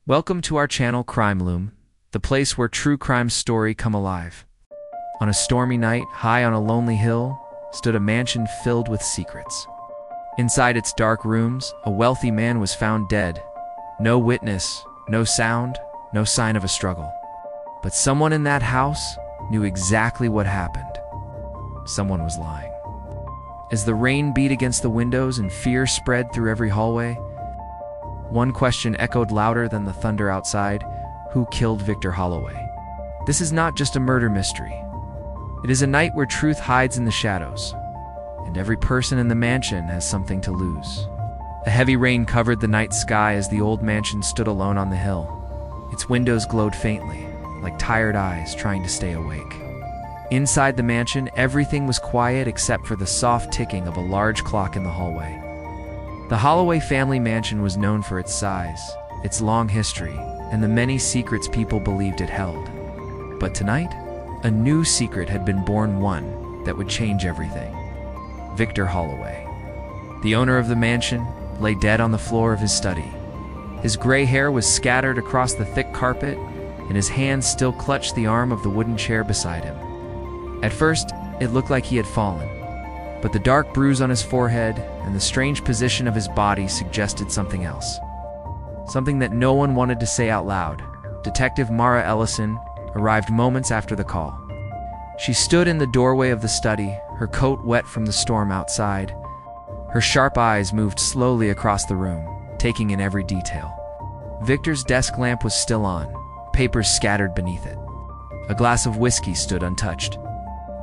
Welcome to our channel Crime Loom, the place where true crime stories come alive. On a stormy night, high on a lonely hill, stood a mansion filled with secrets. Inside its dark rooms, a wealthy man was found dead. No witness, no sound, no sign of a struggle. But someone in that house knew exactly what happened. Someone was lying. As the rain beat against the windows and fear spread through every hallway, one question echoed louder than the thunder outside: who killed Victor Holloway? This is not just a murder mystery. It is a night where truth hides in the shadows, and every person in the mansion has something to lose. A heavy rain covered the night sky as the old mansion stood alone on the hill. Its windows glowed faintly, like tired eyes trying to stay awake. Inside the mansion, everything was quiet except for the soft ticking of a large clock in the hallway. The Holloway family mansion was known for its size, its long history, and the many secrets people believed it held. But tonight, a new secret had been born, one that would change everything. Victor Holloway, the owner of the mansion, lay dead on the floor of his study. His gray hair was scattered across the thick carpet, and his hands still clutched the arm of the wooden chair beside him. At first, it looked like he had fallen, but the dark bruise on his forehead and the strange position of his body suggested something else. Something that no one wanted to say out loud. Detective Mara Ellison arrived moments after the call. She stood in the doorway of the study, her coat wet from the storm outside. Her sharp eyes moved slowly across the room, taking in every detail. Victor's desk lamp was still on, papers scattered beneath it. A glass of whiskey stood untouched.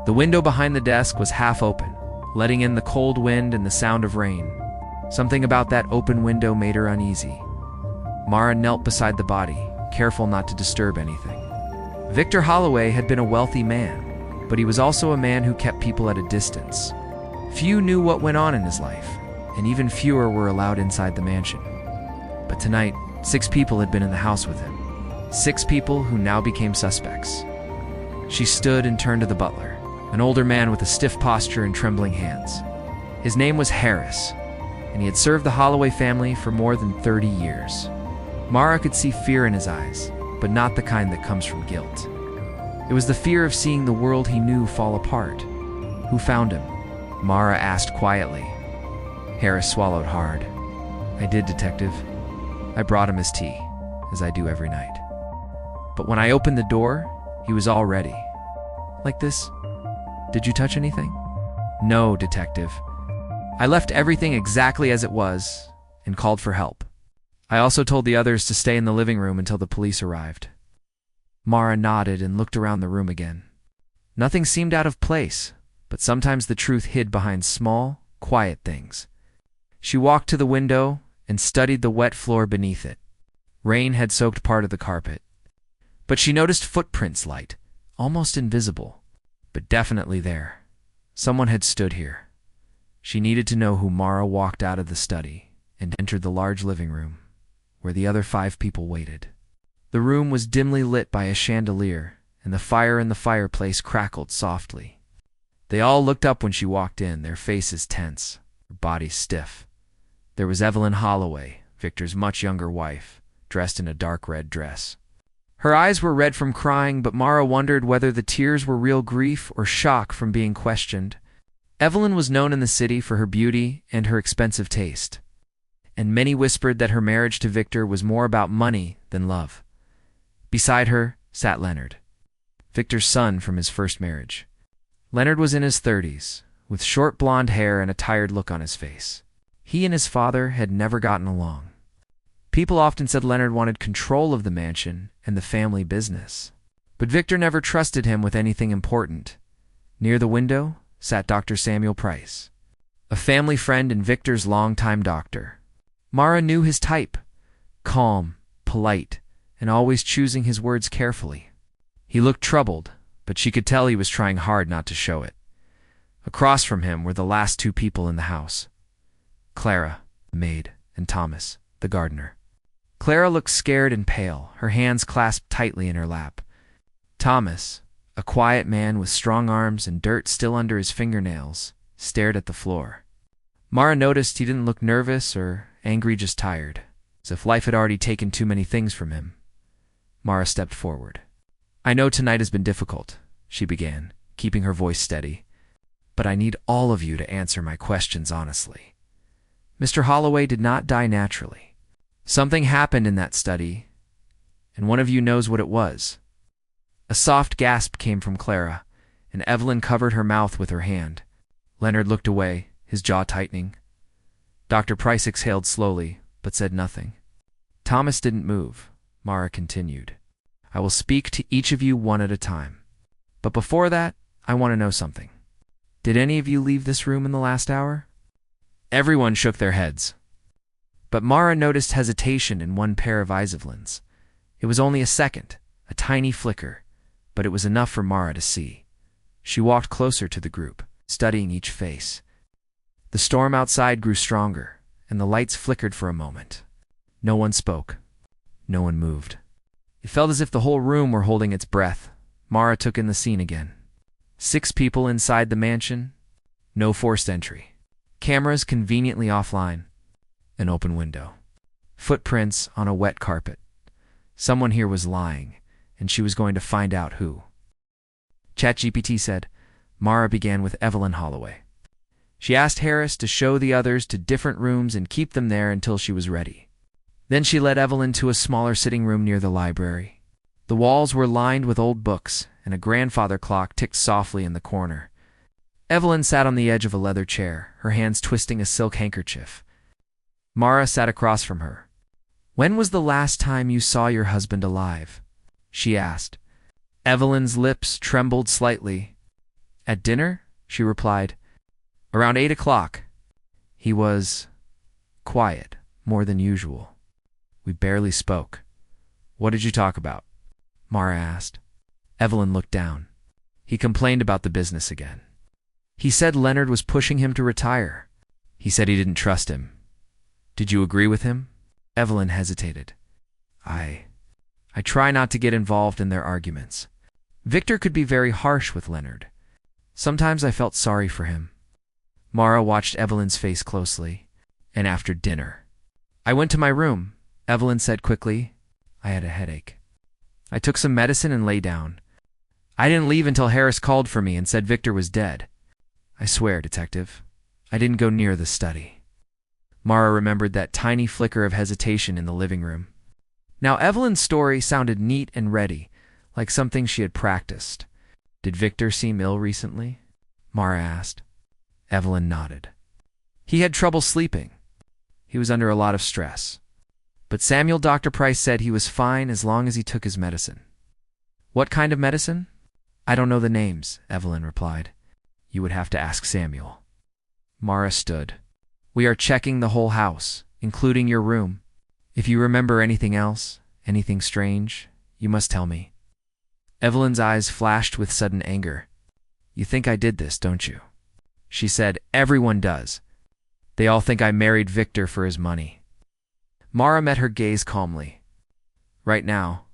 The window behind the desk was half open, letting in the cold wind and the sound of rain. Something about that open window made her uneasy. Mara knelt beside the body, careful not to disturb anything. Victor Holloway had been a wealthy man, but he was also a man who kept people at a distance. Few knew what went on in his life, and even fewer were allowed inside the mansion. But tonight, 6 people had been in the house with him. 6 people who now became suspects. She stood and turned to the butler, an older man with a stiff posture and trembling hands. His name was Harris, and he had served the Holloway family for more than 30 years. Mara could see fear in his eyes, but not the kind that comes from guilt. It was the fear of seeing the world he knew fall apart. Who found him? Mara asked quietly. Harris swallowed hard. I did, Detective. I brought him his tea, as I do every night. But when I opened the door, he was all ready. Like this. Did you touch anything? No, Detective. I left everything exactly as it was and called for help. I also told the others to stay in the living room until the police arrived. Mara nodded and looked around the room again. Nothing seemed out of place, but sometimes the truth hid behind small, quiet things. She walked to the window and studied the wet floor beneath it. Rain had soaked part of the carpet. But she noticed footprints, light, almost invisible, but definitely there. Someone had stood here. She needed to know who. Mara walked out of the study and entered the large living room, where the other 5 people waited. The room was dimly lit by a chandelier, and the fire in the fireplace crackled softly. They all looked up when she walked in, their faces tense, their bodies stiff. There was Evelyn Holloway, Victor's much younger wife, dressed in a dark red dress. Her eyes were red from crying, but Mara wondered whether the tears were real grief or shock from being questioned. Evelyn was known in the city for her beauty and her expensive taste, and many whispered that her marriage to Victor was more about money than love. Beside her sat Leonard, Victor's son from his first marriage. Leonard was in his 30s, with short blonde hair and a tired look on his face. He and his father had never gotten along. People often said Leonard wanted control of the mansion and the family business. But Victor never trusted him with anything important. Near the window sat Dr. Samuel Price, a family friend and Victor's longtime doctor. Mara knew his type: calm, polite, and always choosing his words carefully. He looked troubled, but she could tell he was trying hard not to show it. Across from him were the last 2 people in the house: Clara, the maid, and Thomas, the gardener. Clara looked scared and pale, her hands clasped tightly in her lap. Thomas, a quiet man with strong arms and dirt still under his fingernails, stared at the floor. Mara noticed he didn't look nervous or angry, just tired. as if life had already taken too many things from him. Mara stepped forward. "I know tonight has been difficult," she began, keeping her voice steady, "but I need all of you to answer my questions honestly. Mr. Holloway did not die naturally. Something happened in that study, and one of you knows what it was." A soft gasp came from Clara, and Evelyn covered her mouth with her hand. Leonard looked away, his jaw tightening. Dr. Price exhaled slowly, but said nothing. Thomas didn't move. Mara continued. "I will speak to each of you one at a time. But before that, I want to know something. Did any of you leave this room in the last hour?" Everyone shook their heads. But Mara noticed hesitation in one pair of eyes of Evelyn's. It was only a second, a tiny flicker, but it was enough for Mara to see. She walked closer to the group, studying each face. The storm outside grew stronger, and the lights flickered for a moment. No one spoke. No one moved. It felt as if the whole room were holding its breath. Mara took in the scene again. 6 people inside the mansion. No forced entry. Cameras conveniently offline. An open window. Footprints on a wet carpet. Someone here was lying, and she was going to find out who. ChatGPT said. Mara began with Evelyn Holloway. She asked Harris to show the others to different rooms and keep them there until she was ready. Then she led Evelyn to a smaller sitting room near the library. The walls were lined with old books, and a grandfather clock ticked softly in the corner. Evelyn sat on the edge of a leather chair, her hands twisting a silk handkerchief. Mara sat across from her. "When was the last time you saw your husband alive?" she asked. Evelyn's lips trembled slightly. "At dinner?" she replied. "Around 8 o'clock. He was quiet, more than usual. We barely spoke." "What did you talk about?" Mara asked. Evelyn looked down. "He complained about the business again. He said Leonard was pushing him to retire. He said he didn't trust him. Did you agree with him?" Evelyn hesitated. I try not to get involved in their arguments. Victor could be very harsh with Leonard. Sometimes I felt sorry for him." Mara watched Evelyn's face closely. "And after dinner?" "I went to my room," Evelyn said quickly. "I had a headache. I took some medicine and lay down. I didn't leave until Harris called for me and said Victor was dead. I swear, Detective, I didn't go near the study." Mara remembered that tiny flicker of hesitation in the living room. Now Evelyn's story sounded neat and ready, like something she had practiced. "Did Victor seem ill recently?" Mara asked. Evelyn nodded. "He had trouble sleeping. He was under a lot of stress. But Samuel Dr. Price said he was fine as long as he took his medicine." "What kind of medicine?" "I don't know the names," Evelyn replied. "You would have to ask Samuel." Mara stood. "We are checking the whole house, including your room. If you remember anything else, anything strange, you must tell me." Evelyn's eyes flashed with sudden anger. "You think I did this, don't you?" she said. "Everyone does. They all think I married Victor for his money." Mara met her gaze calmly. "Right now,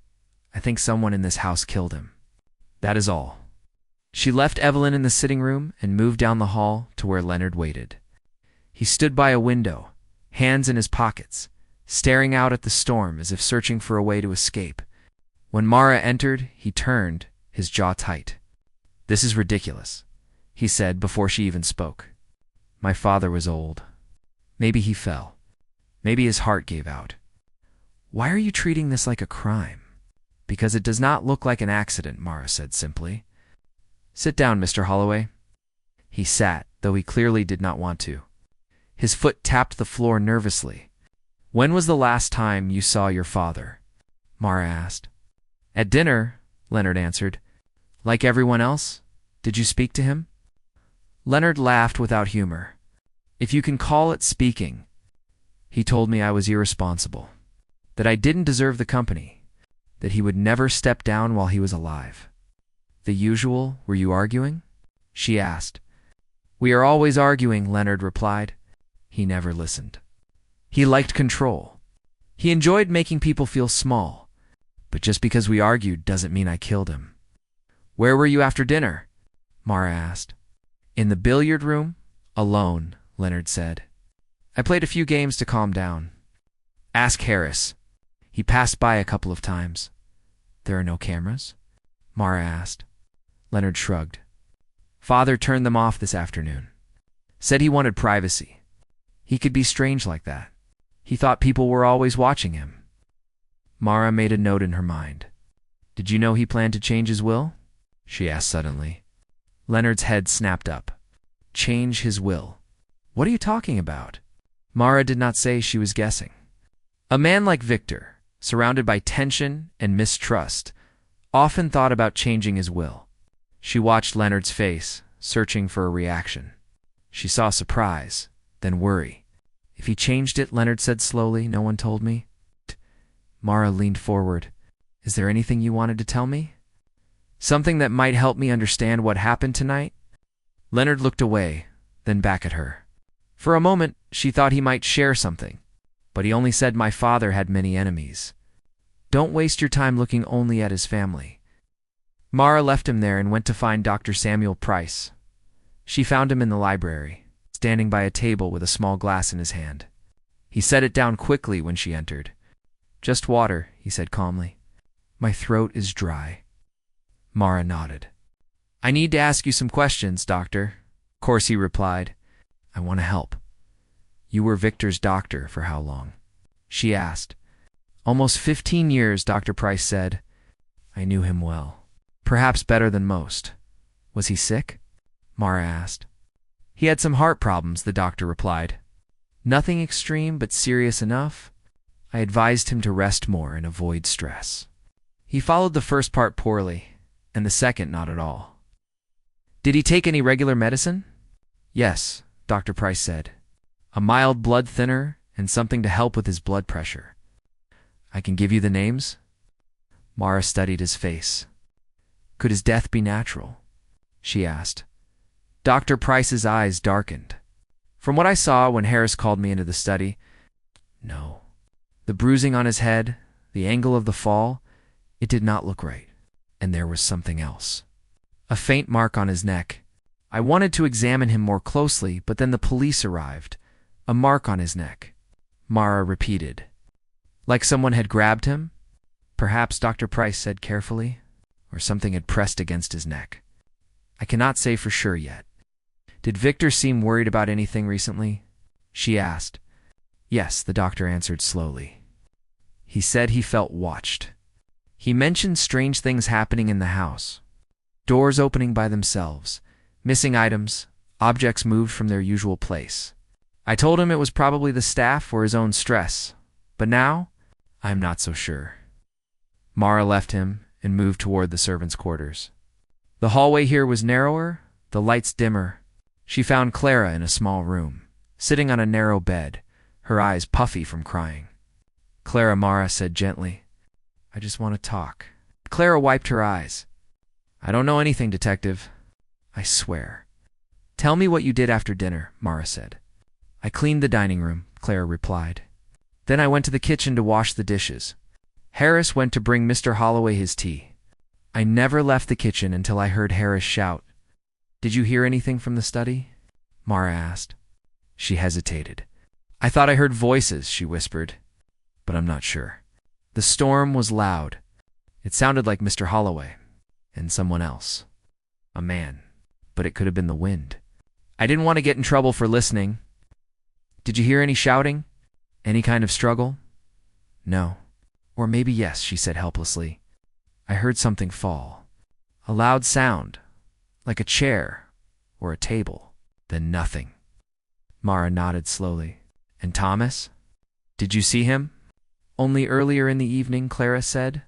I think someone in this house killed him. That is all." She left Evelyn in the sitting room and moved down the hall to where Leonard waited. He stood by a window, hands in his pockets, staring out at the storm as if searching for a way to escape. When Mara entered, he turned, his jaw tight. "This is ridiculous," he said before she even spoke. "My father was old. Maybe he fell. Maybe his heart gave out. Why are you treating this like a crime?" "Because it does not look like an accident," Mara said simply. "Sit down, Mr. Holloway." He sat, though he clearly did not want to. His foot tapped the floor nervously. "When was the last time you saw your father?" Mara asked. "At dinner," Leonard answered. "Like everyone else? Did you speak to him?" Leonard laughed without humor. "If you can call it speaking. He told me I was irresponsible, that I didn't deserve the company, that he would never step down while he was alive." "The usual, were you arguing?" she asked. "We are always arguing," Leonard replied. He never listened. He liked control. He enjoyed making people feel small. But just because we argued doesn't mean I killed him. "Where were you after dinner?" Mara asked. "In the billiard room, alone," Leonard said. "I played a few games to calm down." Ask Harris. He passed by a couple of times. There are no cameras? Mara asked. Leonard shrugged. Father turned them off this afternoon. Said he wanted privacy. He could be strange like that. He thought people were always watching him. Mara made a note in her mind. Did you know he planned to change his will? She asked suddenly. Leonard's head snapped up. Change his will? What are you talking about? Mara did not say she was guessing. A man like Victor, surrounded by tension and mistrust, often thought about changing his will. She watched Leonard's face, searching for a reaction. She saw surprise, then worry. If he changed it, Leonard said slowly, no one told me. Mara leaned forward. Is there anything you wanted to tell me? Something that might help me understand what happened tonight? Leonard looked away, then back at her. For a moment, she thought he might share something, but he only said my father had many enemies. Don't waste your time looking only at his family. Mara left him there and went to find Dr. Samuel Price. She found him in the library, standing by a table with a small glass in his hand. He set it down quickly when she entered. Just water, he said calmly. My throat is dry. Mara nodded. I need to ask you some questions, doctor. Of course, he replied. I want to help. You were Victor's doctor for how long? She asked. Almost 15 years, Dr. Price said. I knew him well. Perhaps better than most. Was he sick? Mara asked. He had some heart problems, the doctor replied. Nothing extreme, but serious enough. I advised him to rest more and avoid stress. He followed the first part poorly, and the second not at all. Did he take any regular medicine? Yes, Dr. Price said. A mild blood thinner and something to help with his blood pressure. I can give you the names? Mara studied his face. Could his death be natural? She asked. Dr. Price's eyes darkened. From what I saw when Harris called me into the study, no. The bruising on his head, the angle of the fall, it did not look right. And there was something else. A faint mark on his neck. I wanted to examine him more closely, but then the police arrived. A mark on his neck. Mara repeated. Like someone had grabbed him? Perhaps, Dr. Price said carefully, or something had pressed against his neck. I cannot say for sure yet. Did Victor seem worried about anything recently? She asked. Yes, the doctor answered slowly. He said he felt watched. He mentioned strange things happening in the house. Doors opening by themselves, missing items, objects moved from their usual place. I told him it was probably the staff or his own stress, but now, I'm not so sure. Mara left him and moved toward the servants' quarters. The hallway here was narrower, the lights dimmer. She found Clara in a small room, sitting on a narrow bed, her eyes puffy from crying. Clara, Mara said gently. I just want to talk. Clara wiped her eyes. I don't know anything, detective. I swear. Tell me what you did after dinner, Mara said. I cleaned the dining room, Clara replied. Then I went to the kitchen to wash the dishes. Harris went to bring Mr. Holloway his tea. I never left the kitchen until I heard Harris shout. Did you hear anything from the study? Mara asked. She hesitated. I thought I heard voices, she whispered, but I'm not sure. The storm was loud. It sounded like Mr. Holloway and someone else. A man, but it could have been the wind. I didn't want to get in trouble for listening. Did you hear any shouting? Any kind of struggle? No. Or maybe yes, she said helplessly. I heard something fall. A loud sound, like a chair or a table. Then nothing. Mara nodded slowly. And Thomas? Did you see him? Only earlier in the evening, Clara said.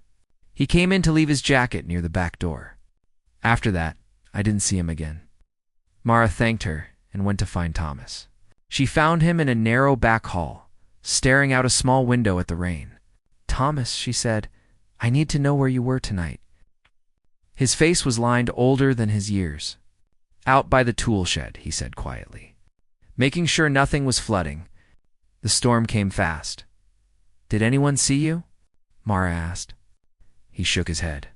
He came in to leave his jacket near the back door. After that, I didn't see him again. Mara thanked her and went to find Thomas. She found him in a narrow back hall, staring out a small window at the rain. Thomas, she said, I need to know where you were tonight. His face was lined older than his years. Out by the tool shed, he said quietly. Making sure nothing was flooding. The storm came fast. Did anyone see you? Mara asked. He shook his head.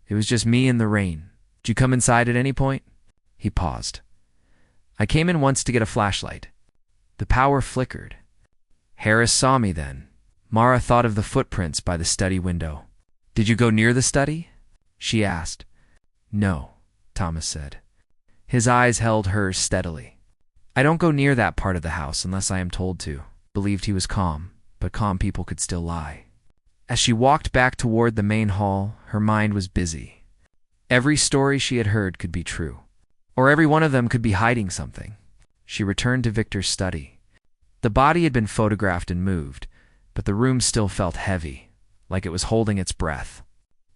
It was just me and the rain. Did you come inside at any point? He paused. I came in once to get a flashlight. The power flickered. Harris saw me then, Mara thought of the footprints by the study window. "Did you go near the study?" she asked. "No," Thomas said. His eyes held hers steadily. "I don't go near that part of the house unless I am told to." Believed he was calm, but calm people could still lie. As she walked back toward the main hall, her mind was busy. Every story she had heard could be true, or every one of them could be hiding something. She returned to Victor's study. The body had been photographed and moved, but the room still felt heavy, like it was holding its breath.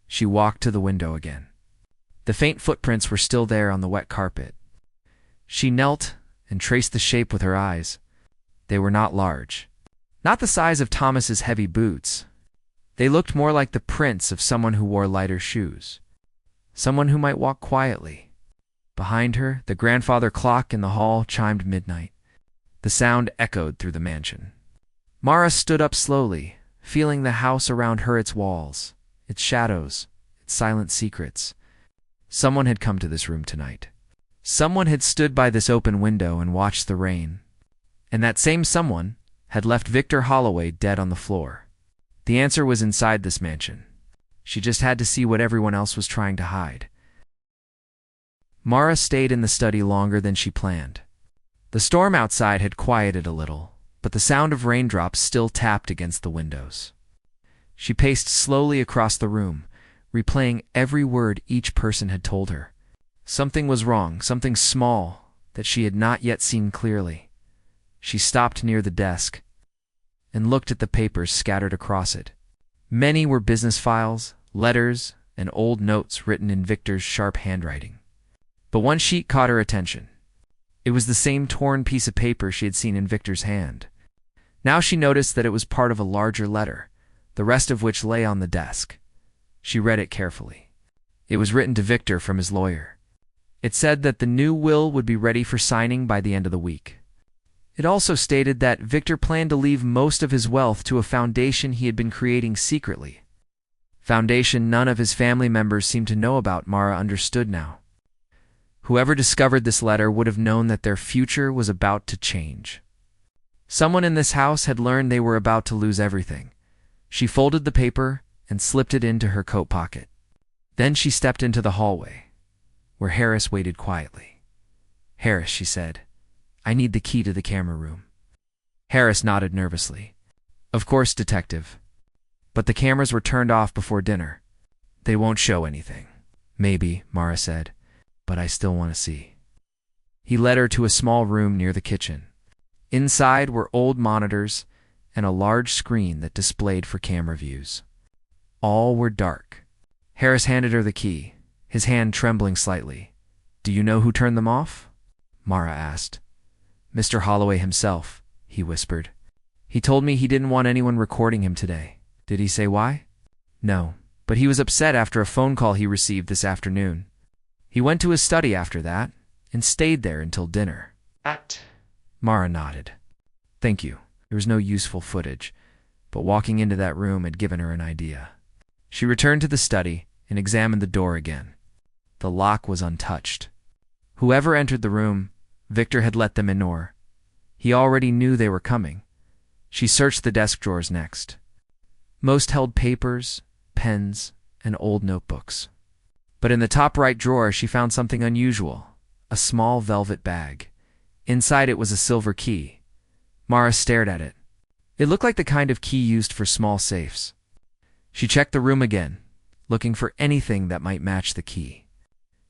She walked to the window again. The faint footprints were still there on the wet carpet. She knelt and traced the shape with her eyes. They were not large, not the size of Thomas's heavy boots. They looked more like the prints of someone who wore lighter shoes, someone who might walk quietly. Behind her, the grandfather clock in the hall chimed midnight. The sound echoed through the mansion. Mara stood up slowly, feeling the house around her, its walls, its shadows, its silent secrets. Someone had come to this room tonight. Someone had stood by this open window and watched the rain. And that same someone had left Victor Holloway dead on the floor. The answer was inside this mansion. She just had to see what everyone else was trying to hide. Mara stayed in the study longer than she planned. The storm outside had quieted a little, but the sound of raindrops still tapped against the windows. She paced slowly across the room, replaying every word each person had told her. Something was wrong, something small that she had not yet seen clearly. She stopped near the desk and looked at the papers scattered across it. Many were business files, letters, and old notes written in Victor's sharp handwriting. But one sheet caught her attention. It was the same torn piece of paper she had seen in Victor's hand. Now she noticed that it was part of a larger letter, the rest of which lay on the desk. She read it carefully. It was written to Victor from his lawyer. It said that the new will would be ready for signing by the end of the week. It also stated that Victor planned to leave most of his wealth to a foundation he had been creating secretly. Foundation none of his family members seemed to know about, Mara understood now. Whoever discovered this letter would have known that their future was about to change. Someone in this house had learned they were about to lose everything. She folded the paper and slipped it into her coat pocket. Then she stepped into the hallway, where Harris waited quietly. "Harris," she said, "I need the key to the camera room." Harris nodded nervously. "Of course, detective. But the cameras were turned off before dinner. They won't show anything." "Maybe," Mara said, "but I still want to see." He led her to a small room near the kitchen. Inside were old monitors and a large screen that displayed for camera views. All were dark. Harris handed her the key, his hand trembling slightly. "Do you know who turned them off?" Mara asked. "Mr. Holloway himself," he whispered. "He told me he didn't want anyone recording him today." "Did he say why?" "No, but he was upset after a phone call he received this afternoon. He went to his study after that and stayed there until dinner." Mara nodded. "Thank you." There was no useful footage, but walking into that room had given her an idea. She returned to the study and examined the door again. The lock was untouched. Whoever entered the room, Victor had let them in, or he already knew they were coming. She searched the desk drawers next. Most held papers, pens, and old notebooks. But in the top right drawer she found something unusual, a small velvet bag. Inside it was a silver key. Mara stared at it. It looked like the kind of key used for small safes. She checked the room again, looking for anything that might match the key.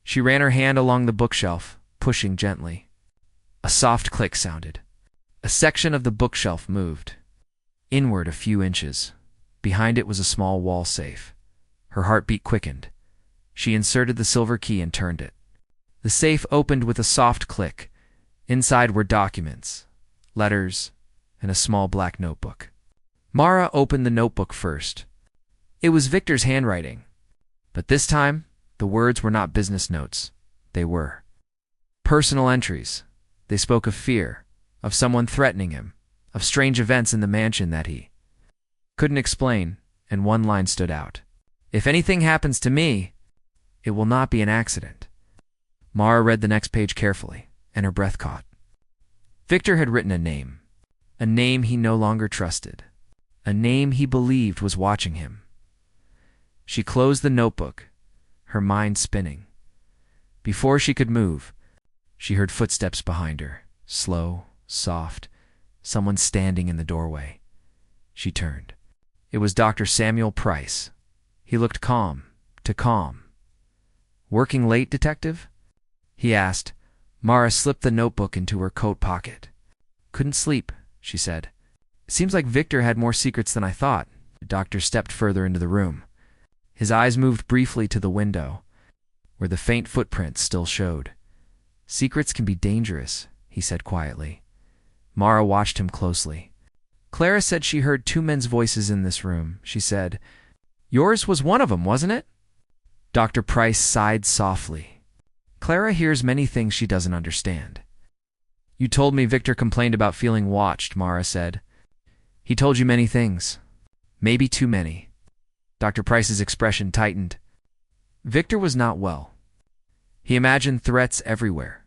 She ran her hand along the bookshelf, pushing gently. A soft click sounded. A section of the bookshelf moved. Inward a few inches. Behind it was a small wall safe. Her heartbeat quickened. She inserted the silver key and turned it. The safe opened with a soft click. Inside were documents, letters, and a small black notebook. Mara opened the notebook first. It was Victor's handwriting. But this time, the words were not business notes. They were personal entries. They spoke of fear, of someone threatening him, of strange events in the mansion that he couldn't explain, and one line stood out. "If anything happens to me, it will not be an accident." Mara read the next page carefully, and her breath caught. Victor had written a name he no longer trusted. a name he believed was watching him. She closed the notebook, her mind spinning. Before she could move, she heard footsteps behind her, slow, soft, someone standing in the doorway. She turned. It was Dr. Samuel Price. He looked calm. "Working late, detective?" he asked. Mara slipped the notebook into her coat pocket. "Couldn't sleep," she said. "It seems like Victor had more secrets than I thought." The doctor stepped further into the room. His eyes moved briefly to the window, where the faint footprints still showed. "Secrets can be dangerous," he said quietly. Mara watched him closely. "Clara said she heard two men's voices in this room," she said. "Yours was one of them, wasn't it?" Dr. Price sighed softly. "Clara hears many things she doesn't understand." "You told me Victor complained about feeling watched," Mara said. "He told you many things. Maybe too many." Dr. Price's expression tightened. "Victor was not well. He imagined threats everywhere."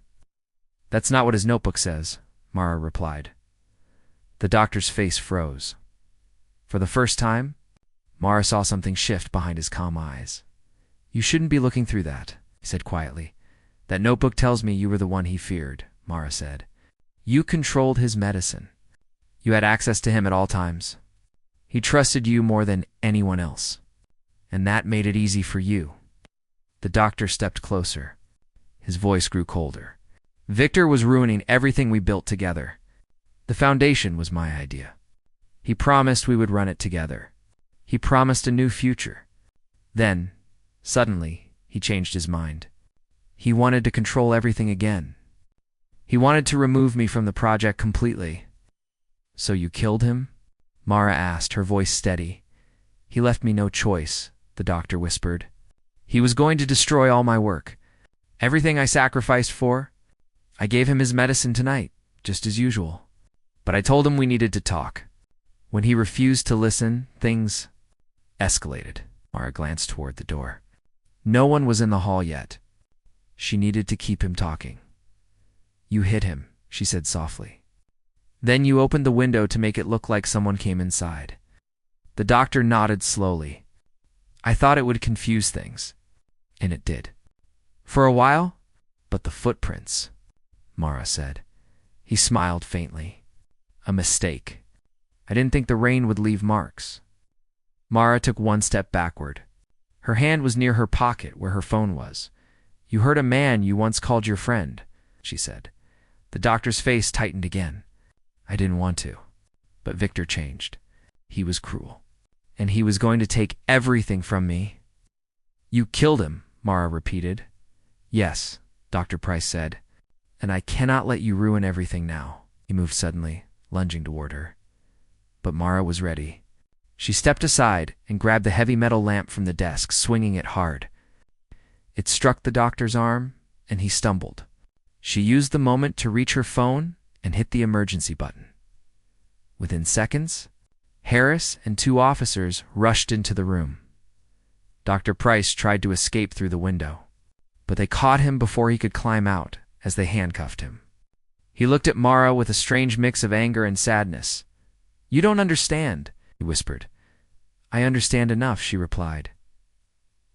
"That's not what his notebook says," Mara replied. The doctor's face froze. For the first time, Mara saw something shift behind his calm eyes. "You shouldn't be looking through that," he said quietly. "That notebook tells me you were the one he feared," Mara said. "You controlled his medicine. You had access to him at all times. He trusted you more than anyone else. And that made it easy for you." The doctor stepped closer. His voice grew colder. "Victor was ruining everything we built together. The foundation was my idea. He promised we would run it together. He promised a new future. Then, suddenly, he changed his mind. He wanted to control everything again. He wanted to remove me from the project completely." "So you killed him?" Mara asked, her voice steady. "He left me no choice," the doctor whispered. "He was going to destroy all my work. Everything I sacrificed for. I gave him his medicine tonight, just as usual. But I told him we needed to talk. When he refused to listen, things escalated." Mara glanced toward the door. No one was in the hall yet. She needed to keep him talking. "You hit him," she said softly. "Then you opened the window to make it look like someone came inside." The doctor nodded slowly. "I thought it would confuse things. And it did. For a while, but the footprints," Mara said. He smiled faintly. "A mistake. I didn't think the rain would leave marks." Mara took one step backward. Her hand was near her pocket where her phone was. "You hurt a man you once called your friend," she said. The doctor's face tightened again. "I didn't want to. But Victor changed. He was cruel. And he was going to take everything from me." "You killed him," Mara repeated. "Yes," Dr. Price said. "And I cannot let you ruin everything now." He moved suddenly, lunging toward her. But Mara was ready. She stepped aside and grabbed the heavy metal lamp from the desk, swinging it hard. It struck the doctor's arm, and he stumbled. She used the moment to reach her phone and hit the emergency button. Within seconds, Harris and two officers rushed into the room. Dr. Price tried to escape through the window, but they caught him before he could climb out as they handcuffed him. He looked at Mara with a strange mix of anger and sadness. "You don't understand," he whispered. "I understand enough," she replied.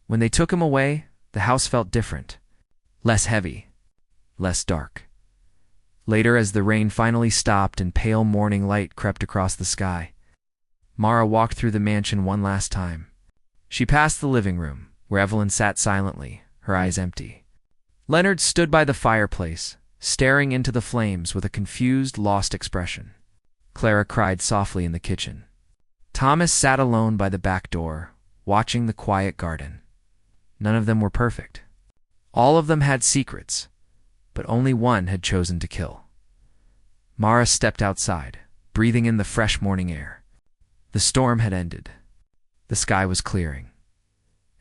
When they took him away, the house felt different. Less heavy, less dark. Later, as the rain finally stopped and pale morning light crept across the sky, Mara walked through the mansion one last time. She passed the living room, where Evelyn sat silently, her eyes empty. Leonard stood by the fireplace, staring into the flames with a confused, lost expression. Clara cried softly in the kitchen. Thomas sat alone by the back door, watching the quiet garden. None of them were perfect. All of them had secrets, but only one had chosen to kill. Mara stepped outside, breathing in the fresh morning air. The storm had ended. The sky was clearing.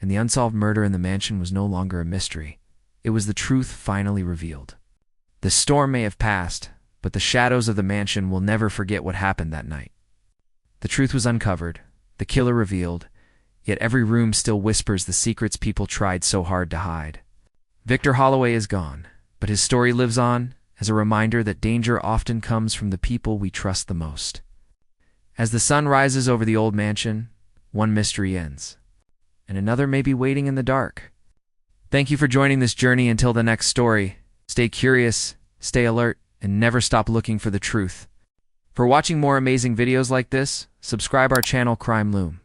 And the unsolved murder in the mansion was no longer a mystery. It was the truth finally revealed. The storm may have passed, but the shadows of the mansion will never forget what happened that night. The truth was uncovered, the killer revealed, yet every room still whispers the secrets people tried so hard to hide. Victor Holloway is gone, but his story lives on as a reminder that danger often comes from the people we trust the most. As the sun rises over the old mansion, one mystery ends, and another may be waiting in the dark. Thank you for joining this journey. Until the next story, stay curious, stay alert, and never stop looking for the truth. For watching more amazing videos like this, subscribe our channel Crime Loom.